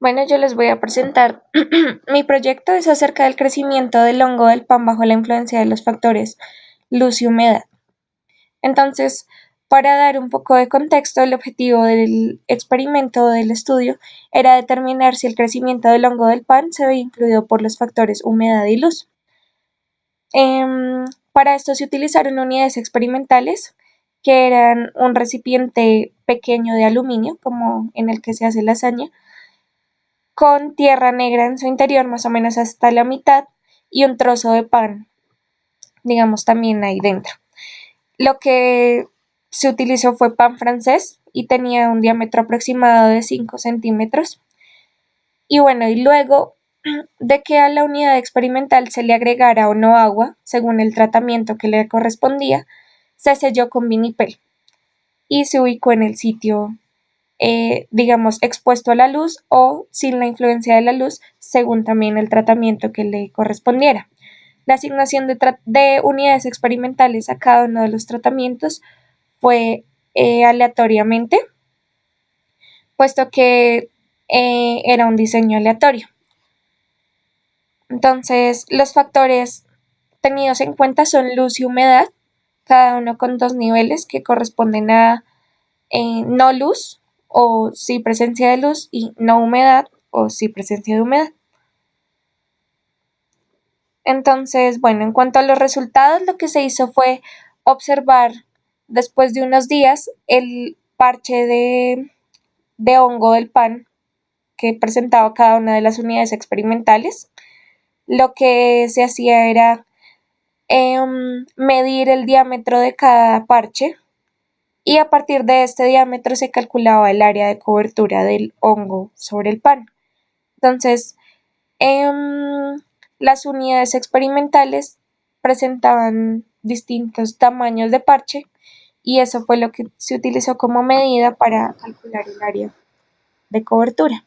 Bueno, yo les voy a presentar mi proyecto es acerca del crecimiento del hongo del pan bajo la influencia de los factores luz y humedad. Entonces, para dar un poco de contexto, el objetivo del experimento o del estudio era determinar si el crecimiento del hongo del pan se veía influido por los factores humedad y luz. Para esto se utilizaron unidades experimentales que eran un recipiente pequeño de aluminio, como en el que se hace lasaña, con tierra negra en su interior, más o menos hasta la mitad, y un trozo de pan, digamos, también ahí dentro. Lo que se utilizó fue pan francés y tenía un diámetro aproximado de 5 centímetros. Y bueno, y luego de que a la unidad experimental se le agregara o no agua, según el tratamiento que le correspondía, se selló con vinipel y se ubicó en el sitio, digamos, expuesto a la luz o sin la influencia de la luz, según también el tratamiento que le correspondiera. La asignación de unidades experimentales a cada uno de los tratamientos fue aleatoriamente, puesto que era un diseño aleatorio. Entonces, los factores tenidos en cuenta son luz y humedad, cada uno con 2 niveles que corresponden a no luz o sí presencia de luz y no humedad o sí presencia de humedad. Entonces, bueno, en cuanto a los resultados, lo que se hizo fue observar después de unos días el parche de hongo del pan que presentaba cada una de las unidades experimentales. Lo que se hacía era medir el diámetro de cada parche y a partir de este diámetro se calculaba el área de cobertura del hongo sobre el pan. Entonces, las unidades experimentales presentaban distintos tamaños de parche y eso fue lo que se utilizó como medida para calcular el área de cobertura.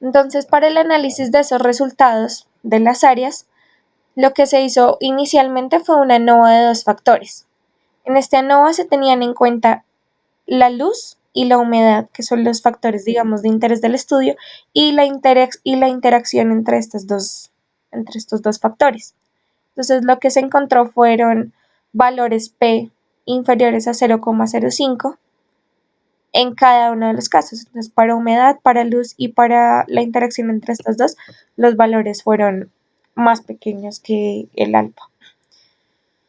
Entonces, para el análisis de esos resultados de las áreas, lo que se hizo inicialmente fue una ANOVA de 2 factores. En este ANOVA se tenían en cuenta la luz y la humedad, que son los factores, digamos, de interés del estudio, y la interacción entre estos dos factores. Entonces, lo que se encontró fueron valores P inferiores a 0,05 en cada uno de los casos. Entonces, para humedad, para luz y para la interacción entre estos dos, los valores fueron más pequeños que el alfa.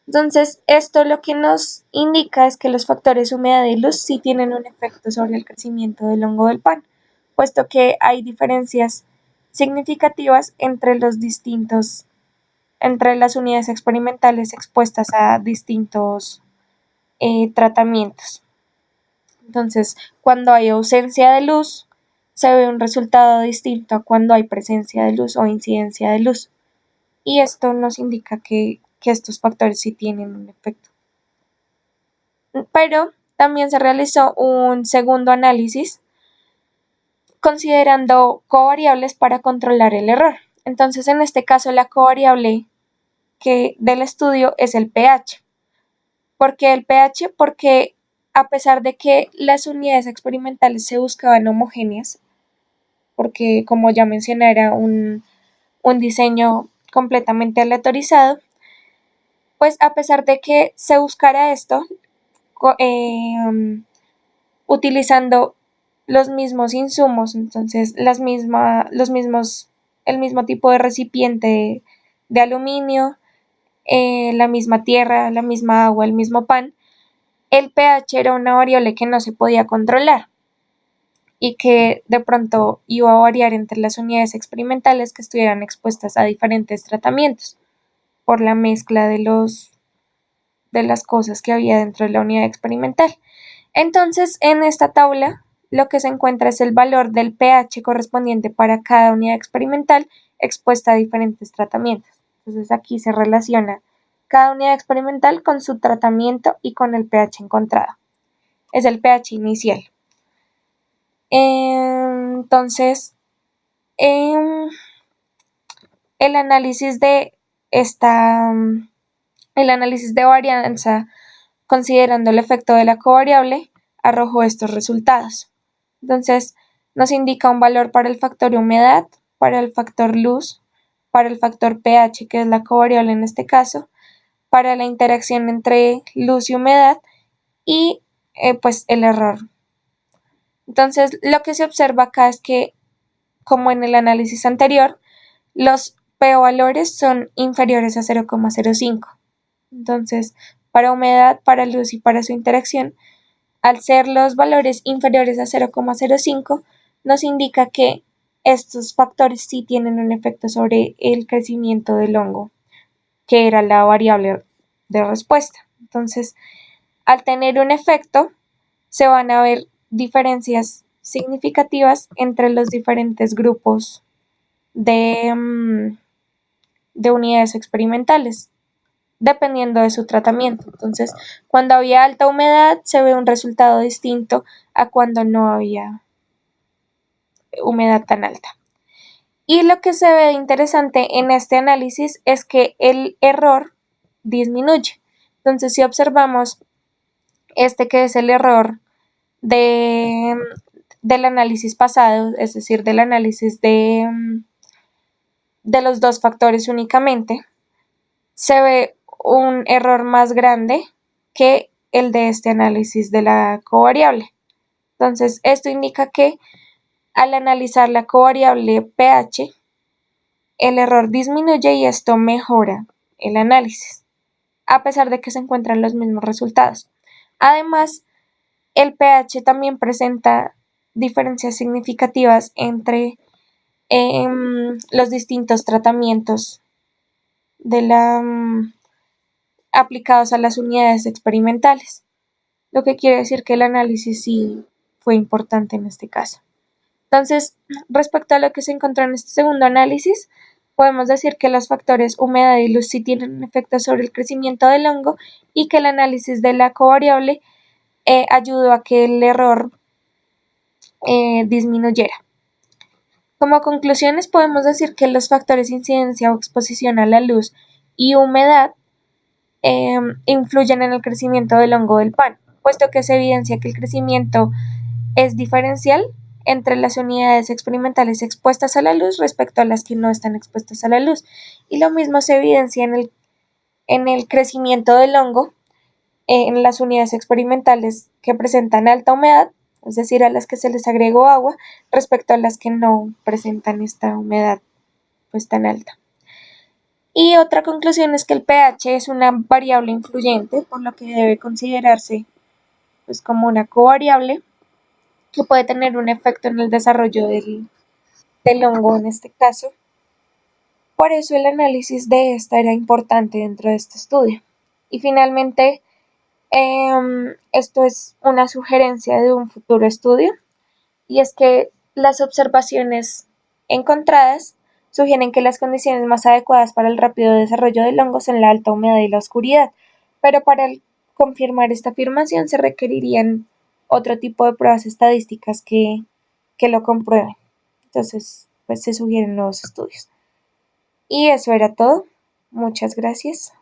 Entonces, esto lo que nos indica es que los factores humedad y luz sí tienen un efecto sobre el crecimiento del hongo del pan, puesto que hay diferencias significativas entre las unidades experimentales expuestas a distintos tratamientos. Entonces, cuando hay ausencia de luz, se ve un resultado distinto a cuando hay presencia de luz o incidencia de luz. Y esto nos indica que estos factores sí tienen un efecto. Pero también se realizó un segundo análisis considerando covariables para controlar el error. Entonces, en este caso, la covariable del estudio es el pH. ¿Por qué el pH? Porque a pesar de que las unidades experimentales se buscaban homogéneas, porque como ya mencioné era un diseño completamente aleatorizado, pues a pesar de que se buscara esto, utilizando los mismos insumos, entonces el mismo tipo de recipiente de aluminio, la misma tierra, la misma agua, el mismo pan, el pH era una variable que no se podía controlar y que de pronto iba a variar entre las unidades experimentales que estuvieran expuestas a diferentes tratamientos por la mezcla de las cosas que había dentro de la unidad experimental. Entonces, en esta tabla lo que se encuentra es el valor del pH correspondiente para cada unidad experimental expuesta a diferentes tratamientos. Entonces, aquí se relaciona cada unidad experimental con su tratamiento y con el pH encontrado. Es el pH inicial. Entonces, el análisis de varianza considerando el efecto de la covariable arrojó estos resultados. Entonces, Nos indica un valor para el factor humedad, para el factor luz, para el factor pH, que es la covariable en este caso, para la interacción entre luz y humedad y pues el error. Entonces, lo que se observa acá es que, como en el análisis anterior, los P valores son inferiores a 0,05. Entonces, para humedad, para luz y para su interacción, al ser los valores inferiores a 0,05, nos indica que estos factores sí tienen un efecto sobre el crecimiento del hongo, que era la variable de respuesta. Entonces, al tener un efecto, se van a ver diferencias significativas entre los diferentes grupos de unidades experimentales, dependiendo de su tratamiento. Entonces, cuando había alta humedad, se ve un resultado distinto a cuando no había humedad tan alta. Y lo que se ve interesante en este análisis es que el error disminuye. Entonces, si observamos este que es el error del análisis pasado, es decir, del análisis de los dos factores únicamente, se ve un error más grande que el de este análisis de la covariable. Entonces, esto indica que al analizar la covariable pH, el error disminuye y esto mejora el análisis, a pesar de que se encuentran los mismos resultados. Además, el pH también presenta diferencias significativas entre los distintos tratamientos aplicados a las unidades experimentales, lo que quiere decir que el análisis sí fue importante en este caso. Entonces, respecto a lo que se encontró en este segundo análisis, podemos decir que los factores humedad y luz sí tienen un efecto sobre el crecimiento del hongo y que el análisis de la covariable ayudó a que el error disminuyera. Como conclusiones, podemos decir que los factores incidencia o exposición a la luz y humedad influyen en el crecimiento del hongo del pan, puesto que se evidencia que el crecimiento es diferencial entre las unidades experimentales expuestas a la luz respecto a las que no están expuestas a la luz. Y lo mismo se evidencia en el crecimiento del hongo en las unidades experimentales que presentan alta humedad, es decir, a las que se les agregó agua, respecto a las que no presentan esta humedad pues tan alta. Y otra conclusión es que el pH es una variable influyente, por lo que debe considerarse pues como una covariable que puede tener un efecto en el desarrollo del hongo en este caso. Por eso el análisis de esta era importante dentro de este estudio. Y finalmente, esto es una sugerencia de un futuro estudio, y es que las observaciones encontradas sugieren que las condiciones más adecuadas para el rápido desarrollo del hongo son la alta humedad y la oscuridad, pero para confirmar esta afirmación se requerirían otro tipo de pruebas estadísticas que lo comprueben. Entonces, pues se sugieren nuevos estudios. Y eso era todo. Muchas gracias.